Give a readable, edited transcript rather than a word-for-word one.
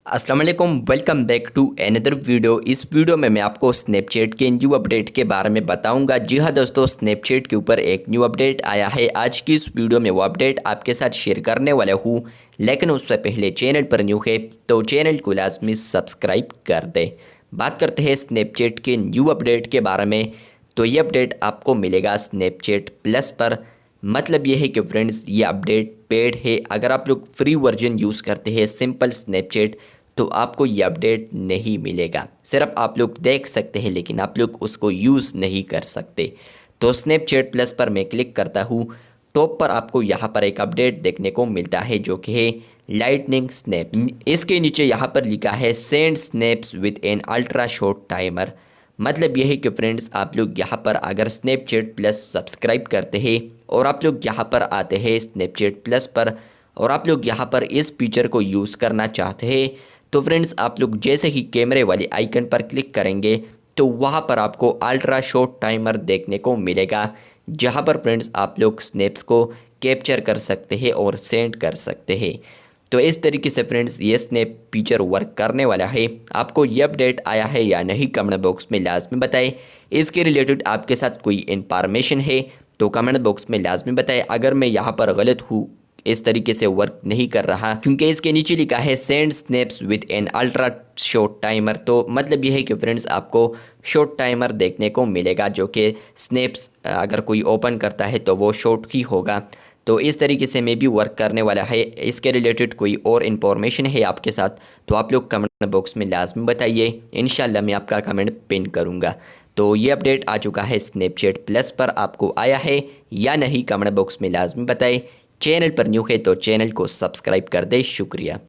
अस्सलाम वालेकुम, welcome back to another video. इस वीडियो में मैं आपको स्नैपचैट के न्यू अपडेट के बारे में बताऊंगा। जी हाँ दोस्तों, स्नैपचैट के ऊपर एक न्यू अपडेट आया है। आज की इस वीडियो में वो अपडेट आपके साथ शेयर करने वाला हूँ, लेकिन उससे पहले चैनल पर न्यू है तो चैनल को लाजमी सब्सक्राइब कर दे। बात करते हैं स्नैपचैट के न्यू अपडेट के बारे में। तो ये अपडेट आपको मिलेगा स्नैपचैट प्लस पर। मतलब ये है कि फ्रेंड्स, ये अपडेट पेड है। अगर आप लोग फ्री वर्जन यूज़ करते हैं सिंपल स्नैपचैट, तो आपको ये अपडेट नहीं मिलेगा। सिर्फ आप लोग देख सकते हैं, लेकिन आप लोग उसको यूज़ नहीं कर सकते। तो स्नैपचैट प्लस पर मैं क्लिक करता हूँ। टॉप पर आपको यहाँ पर एक अपडेट देखने को मिलता है, जो कि है लाइटनिंग स्नैप्स। इसके नीचे यहाँ पर लिखा है send snaps with an ultra short timer. मतलब यह है कि फ्रेंड्स, आप लोग यहाँ पर अगर स्नैपचैट प्लस सब्सक्राइब करते हैं और आप लोग यहाँ पर आते हैं स्नैपचैट प्लस पर, और आप लोग यहाँ पर इस फीचर को यूज़ करना चाहते हैं, तो फ्रेंड्स आप लोग जैसे ही कैमरे वाले आइकन पर क्लिक करेंगे तो वहाँ पर आपको अल्ट्रा शॉर्ट टाइमर देखने को मिलेगा, जहाँ पर फ्रेंड्स आप लोग स्नैप्स को कैप्चर कर सकते हैं और सेंड कर सकते हैं। तो इस तरीके से फ्रेंड्स ये स्नैप फीचर वर्क करने वाला है। आपको ये अपडेट आया है या नहीं, कमेंट बॉक्स में लाजमी बताएं। इसके रिलेटेड आपके साथ कोई इन्फॉर्मेशन है तो कमेंट बॉक्स में लाजमी बताएं। अगर मैं यहाँ पर गलत हूँ, इस तरीके से वर्क नहीं कर रहा, क्योंकि इसके नीचे लिखा है send snaps with an ultra short timer. तो मतलब ये है कि फ्रेंड्स आपको शॉर्ट टाइमर देखने को मिलेगा, जो कि स्नैप्स अगर कोई ओपन करता है तो वो शॉर्ट ही होगा। तो इस तरीके से मैं भी वर्क करने वाला है। इसके रिलेटेड कोई और इन्फॉर्मेशन है आपके साथ तो आप लोग कमेंट बॉक्स में लाजमी बताइए। इंशाल्लाह मैं आपका कमेंट पिन करूँगा। तो ये अपडेट आ चुका है स्नैपचैट प्लस पर, आपको आया है या नहीं कमेंट बॉक्स में लाजमी बताएं। चैनल पर न्यू है तो चैनल को सब्सक्राइब कर दे। शुक्रिया।